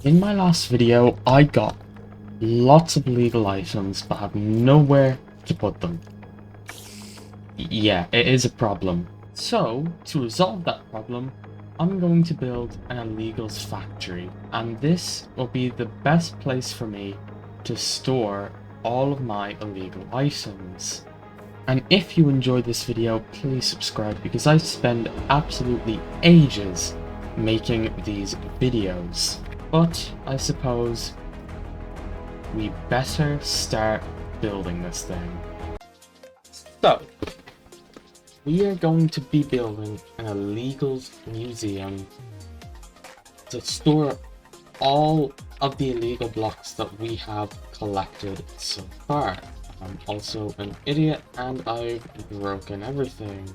In my last video, I got lots of legal items, but have nowhere to put them. Yeah, it is a problem. So, to resolve that problem, I'm going to build an illegals factory, and this will be the best place for me to store all of my illegal items. And if you enjoyed this video, please subscribe because I spend absolutely ages making these videos. But I suppose we better start building this thing. So, we are going to be building an illegals museum to store all of the illegal blocks that we have collected so far. I'm also an idiot and I've broken everything.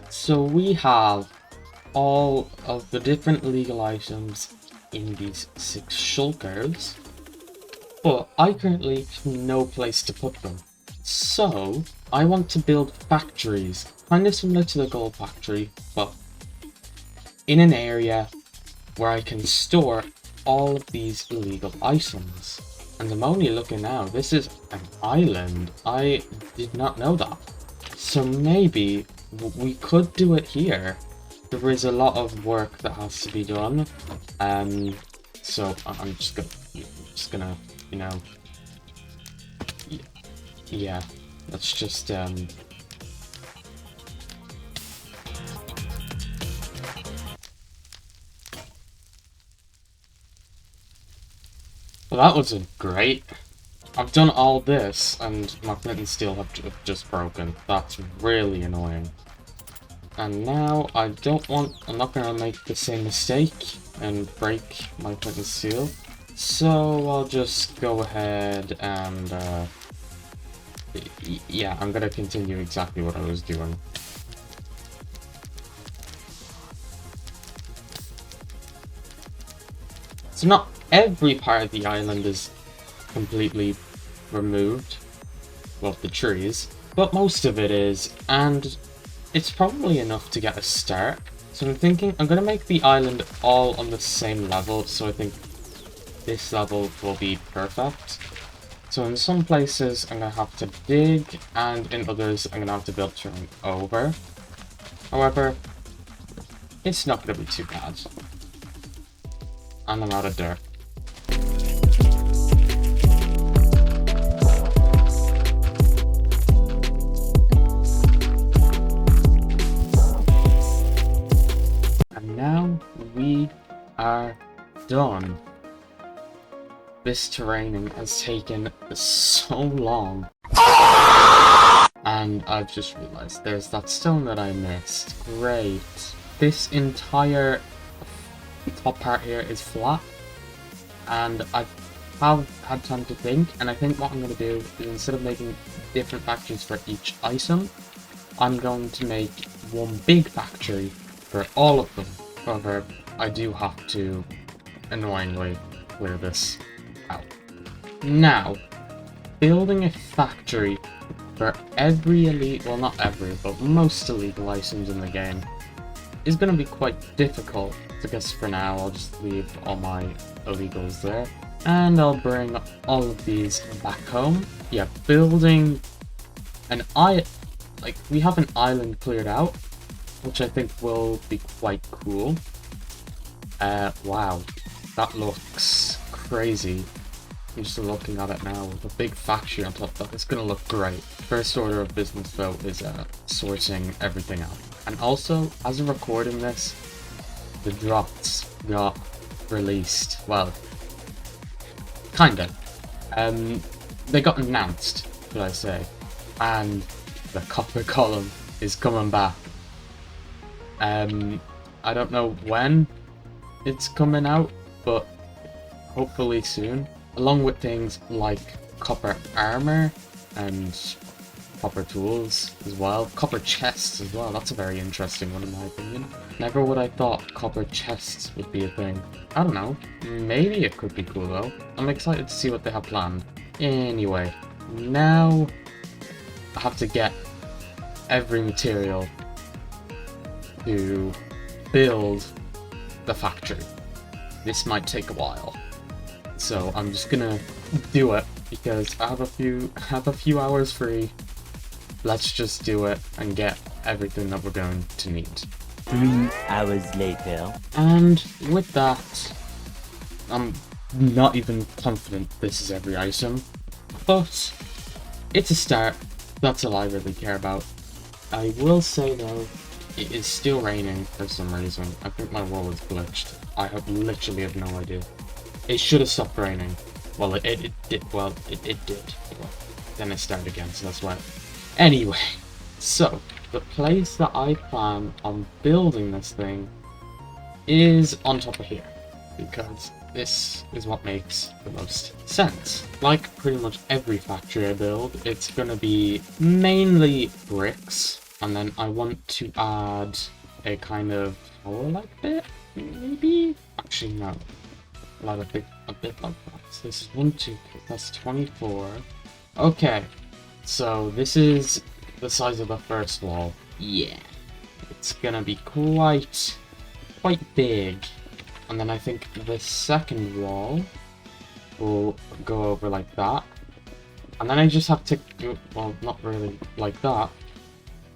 So we have all of the different illegal items in these 6 shulkers, but I currently have no place to put them. So I want to build factories, kind of similar to the gold factory, but in an area where I can store all of these illegal items. And I'm only looking now, this is an island. I did not know that. So maybe we could do it here. There is a lot of work that has to be done. So I'm just gonna, you know, yeah, let's just, well, that wasn't great. I've done all this, and my flint and steel have just broken. That's really annoying. And now I'm not gonna make the same mistake and break my flint and steel. So I'll just go ahead and, yeah, I'm gonna continue exactly what I was doing. So not every part of the island is completely removed, well, the trees, but most of it is, and it's probably enough to get a start. So I'm thinking I'm gonna make the island all on the same level, so I think this level will be perfect. So in some places I'm gonna have to dig, and in others I'm gonna have to build something over. However, it's not gonna be too bad. And I'm out of dirt. And now we are done. This terraining has taken so long. And I've just realized there's that stone that I missed. Great. This entire top part here is flat. And I have had time to think, and I think what I'm going to do is, instead of making different factories for each item, I'm going to make one big factory for all of them. However, I do have to annoyingly clear this out. Now, building a factory for every elite, well, not every, but most illegal items in the game is going to be quite difficult. So I guess for now I'll just leave all my illegals there, and I'll bring all of these back home. Yeah, building an we have an island cleared out, which I think will be quite cool. Wow, that looks crazy. I'm just looking at it now with a big factory on top. That it's gonna look great. First order of business though is sorting everything out. And also, as I'm recording this, the drops got released. Well, kinda. They got announced, should I say. And the copper column is coming back. I don't know when it's coming out, but hopefully soon. Along with things like copper armor and copper tools as well. Copper chests as well. That's a very interesting one in my opinion. Never would I thought copper chests would be a thing. I don't know. Maybe it could be cool though. I'm excited to see what they have planned. Anyway, now I have to get every material to build the factory. This might take a while. So I'm just gonna do it because I have a few hours free. Let's just do it and get everything that we're going to need. 3 hours later. And with that, I'm not even confident this is every item, but it's a start. That's all I really care about. I will say though, it is still raining for some reason. I think my wall is glitched. I literally have no idea. It should have stopped raining. Well, it did. Well, it did. Well, then it started again, so that's why. Anyway, so the place that I plan on building this thing is on top of here, because this is what makes the most sense. Like pretty much every factory I build, it's gonna be mainly bricks, and then I want to add a kind of tower-like bit, maybe? Actually, no. A bit like that. So this is 1, 2, that's 24. Okay, so this is the size of the first wall. Yeah, it's gonna be quite big. And then I think the second wall will go over like that. And then I just have to go, well, not really like that.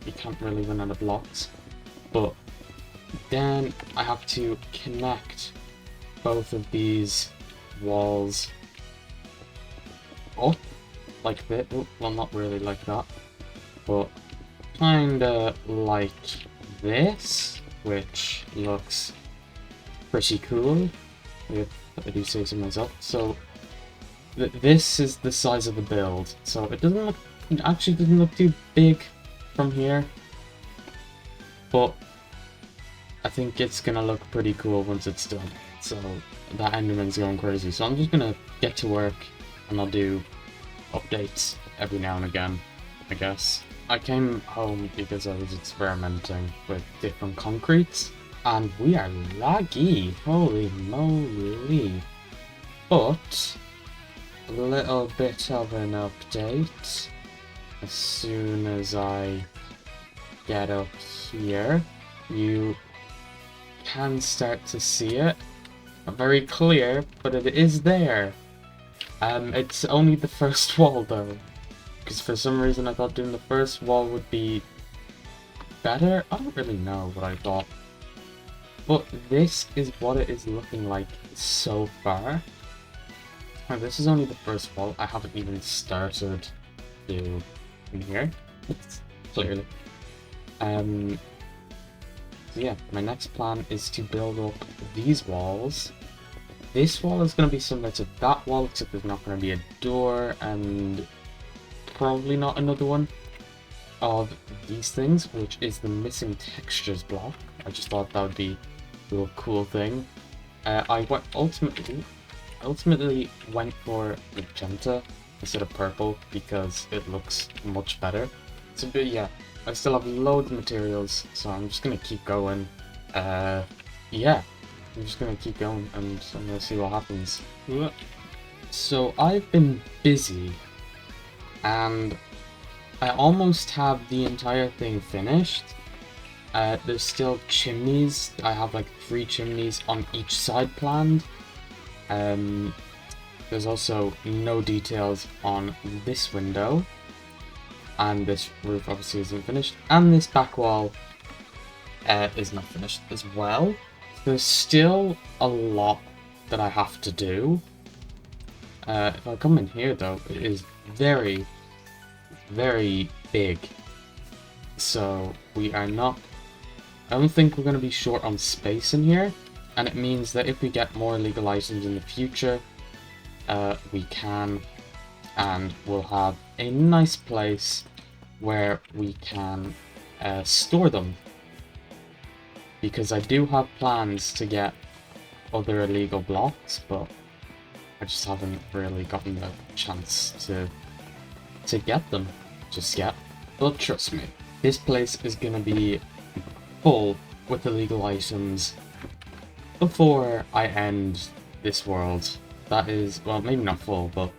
You can't really run out of blocks. But then I have to connect both of these walls up like this. Well, not really like that, but kinda like this, which looks pretty cool, if I do say so myself. So this is the size of the build. So it actually doesn't look too big from here, but I think it's gonna look pretty cool once it's done. So that Enderman's going crazy. So I'm just gonna get to work and I'll do updates every now and again, I guess. I came home because I was experimenting with different concretes, and we are laggy, holy moly. But a little bit of an update. As soon as I get up here, you can start to see it. Not very clear, but it is there. It's only the first wall though, because for some reason I thought doing the first wall would be better. I don't really know what I thought, but this is what it is looking like so far. Now, this is only the first wall. I haven't even started to in here, clearly. So yeah, my next plan is to build up these walls. This wall is going to be similar to that wall, except there's not going to be a door, and probably not another one of these things, which is the missing textures block. I just thought that would be a little cool thing. I ultimately went for magenta instead of purple because it looks much better. So, but yeah, I still have loads of materials, so I'm just gonna keep going. Yeah, I'm just gonna keep going and I'm gonna see what happens. So I've been busy, and I almost have the entire thing finished. There's still chimneys. I have like 3 chimneys on each side planned. There's also no details on this window, and this roof obviously isn't finished, and this back wall is not finished as well. There's still a lot that I have to do. If I come in here though, it is very, very big. So we are not, I don't think we're going to be short on space in here, and it means that if we get more illegal items in the future, we can, and we'll have a nice place where we can store them. Because I do have plans to get other illegal blocks, but I just haven't really gotten the chance to get them just yet. But trust me, this place is gonna be full with illegal items before I end this world. That is, well, maybe not full, but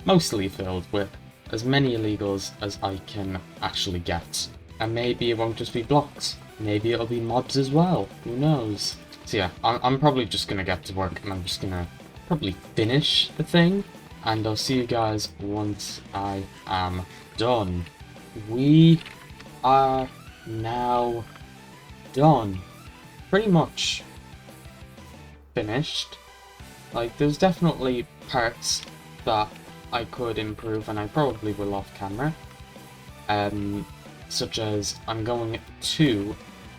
mostly filled with as many illegals as I can actually get. And maybe it won't just be blocks. Maybe it'll be mobs as well. Who knows? So yeah, I'm probably just gonna get to work, and I'm just gonna probably finish the thing, and I'll see you guys once I am done. We are now done. Pretty much finished. Like, there's definitely parts that I could improve, and I probably will off camera. Such as I'm going to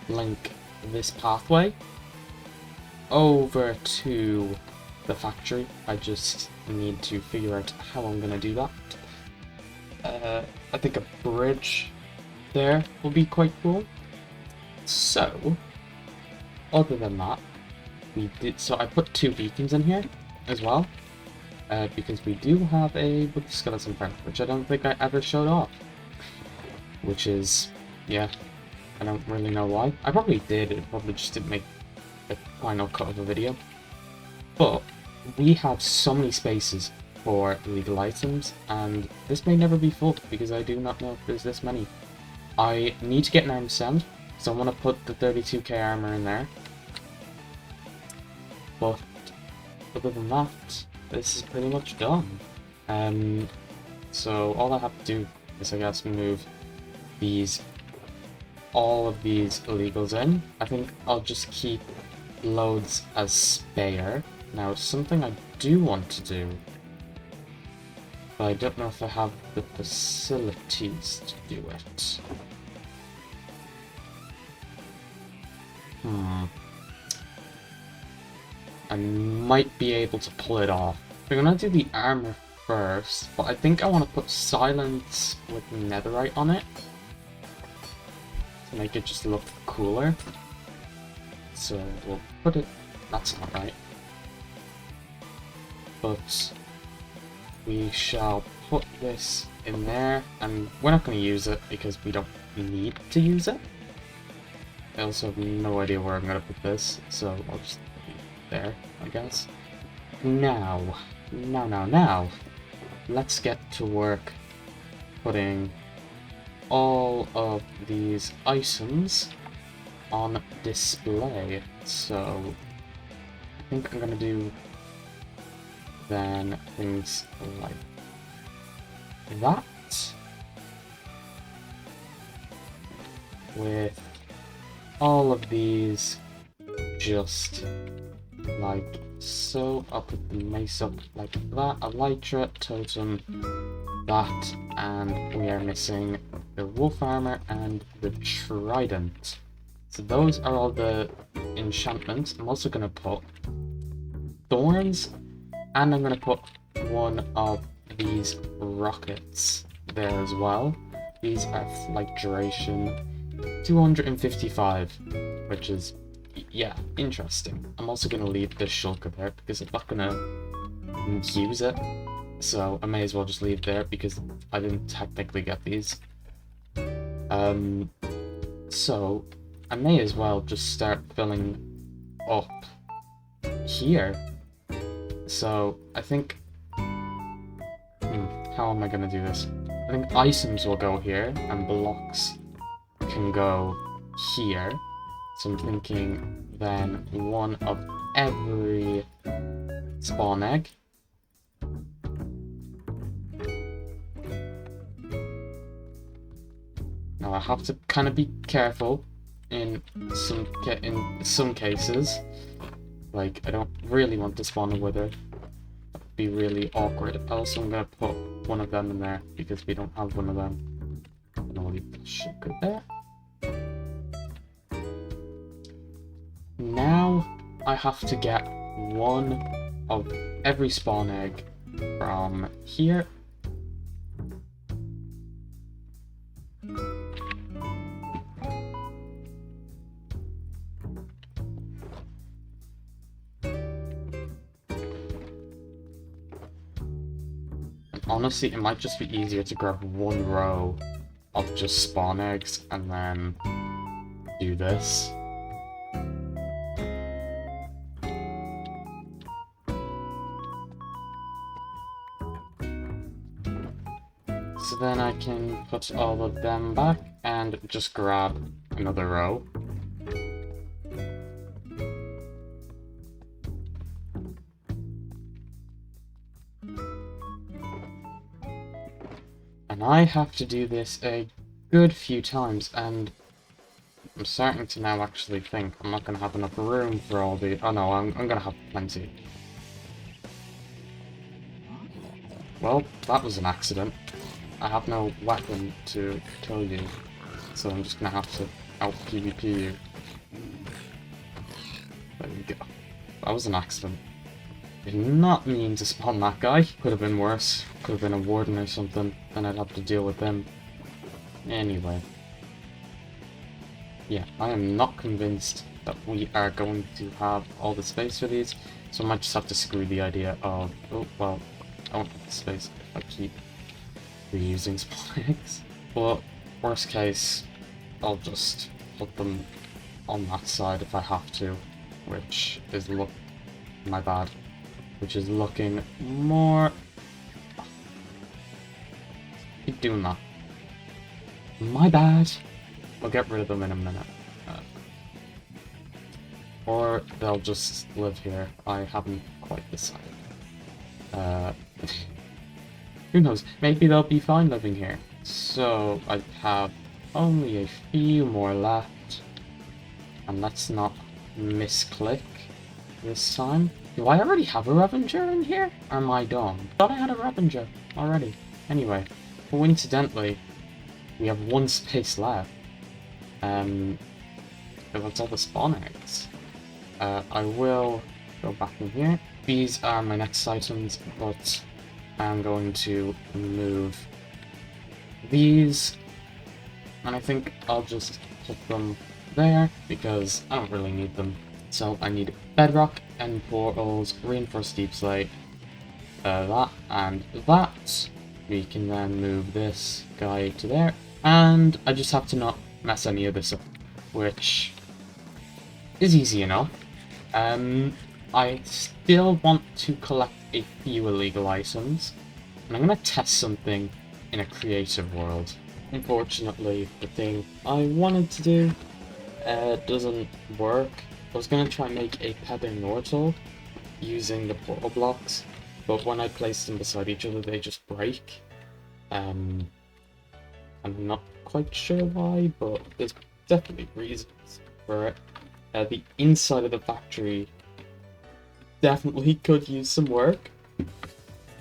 link this pathway over to the factory. I just need to figure out how I'm gonna do that. I think a bridge there will be quite cool. So, other than that, so I put 2 beacons in here as well, because we do have a wood skeleton farm, which I don't think I ever showed off. Which is, yeah, I don't really know why. I probably did, it probably just didn't make a final cut of a video. But we have so many spaces for illegal items, and this may never be full because I do not know if there's this many. I need to get an arm stand, so I want to put the 32k armor in there. But other than that, this is pretty much done. So all I have to do is, I guess, move all of these illegals in. I think I'll just keep loads as spare. Now, something I do want to do, but I don't know if I have the facilities to do it. I might be able to pull it off. We're gonna do the armor first, but I think I want to put silence with netherite on it to make it just look cooler. So we'll put it. That's not right. But we shall put this in there, and we're not going to use it because we don't need to use it. I also have no idea where I'm going to put this, so I'll just put it there, I guess. Now, let's get to work putting all of these items on display. So I think I'm going to do then things like that, with all of these just like so. I'll put the mace up like that, elytra, totem, that, and we are missing the wolf armor and the trident. So those are all the enchantments. I'm also going to put thorns, and I'm going to put one of these rockets there as well. These are flight duration 255, which is, yeah, interesting. I'm also going to leave this shulker there because I'm not going to use it. So I may as well just leave it there because I didn't technically get these. So I may as well just start filling up here. So I think, how am I going to do this? I think items will go here and blocks can go here. So I'm thinking then one of every spawn egg. Now I have to kind of be careful in some cases. Like, I don't really want to spawn a wither. That would be really awkward. Also, I'm going to put one of them in there because we don't have one of them. And I'll leave the sugar there. Now I have to get one of every spawn egg from here. Honestly, it might just be easier to grab one row of just spawn eggs and then do this. So then I can put all of them back and just grab another row. And I have to do this a good few times, and I'm starting to now actually think I'm not going to have enough room for all the... Oh no, I'm going to have plenty. Well, that was an accident. I have no weapon to kill you, so I'm just going to have to out-PvP you. There we go. That was an accident. Did not mean to spawn that guy. Could have been worse. Could have been a warden or something, and I'd have to deal with them. Anyway. Yeah, I am not convinced that we are going to have all the space for these, so I might just have to screw the idea of... Oh, well, I won't have the space if I keep reusing spawn eggs. But, worst case, I'll just put them on that side if I have to, which is my bad. Which is looking more... Keep doing that. My bad. We'll get rid of them in a minute. Or they'll just live here. I haven't quite decided. Who knows? Maybe they'll be fine living here. So I have only a few more left. And let's not misclick this time. Do I already have a Revenger in here? Or am I dumb? I thought I had a Revenger already. Anyway, coincidentally, we have one space left. That's all the spawn eggs. I will go back in here. These are my next items, but I'm going to move these, and I think I'll just put them there because I don't really need them. So I need Bedrock, end portals, reinforced deep slate, that and that. We can then move this guy to there, and I just have to not mess any of this up, which is easy enough. I still want to collect a few illegal items, and I'm going to test something in a creative world. Unfortunately, the thing I wanted to do doesn't work. I was going to try and make a Pebble Immortal using the portal blocks, but when I place them beside each other, they just break. I'm not quite sure why, but there's definitely reasons for it. The inside of the factory definitely could use some work.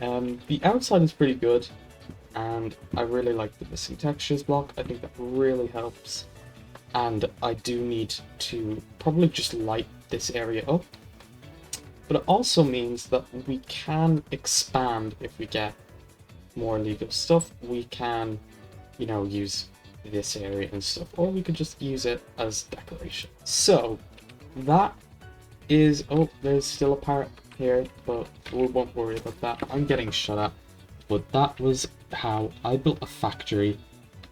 The outside is pretty good, and I really like the missing textures block. I think that really helps. And I do need to probably just light this area up. But it also means that we can expand if we get more legal stuff. We can, you know, use this area and stuff, or we could just use it as decoration. So that is... Oh, there's still a part here, but we won't worry about that. I'm getting shot at. But that was how I built a factory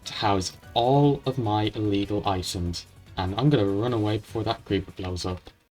to house all of my illegal items. And I'm gonna run away before that creeper blows up.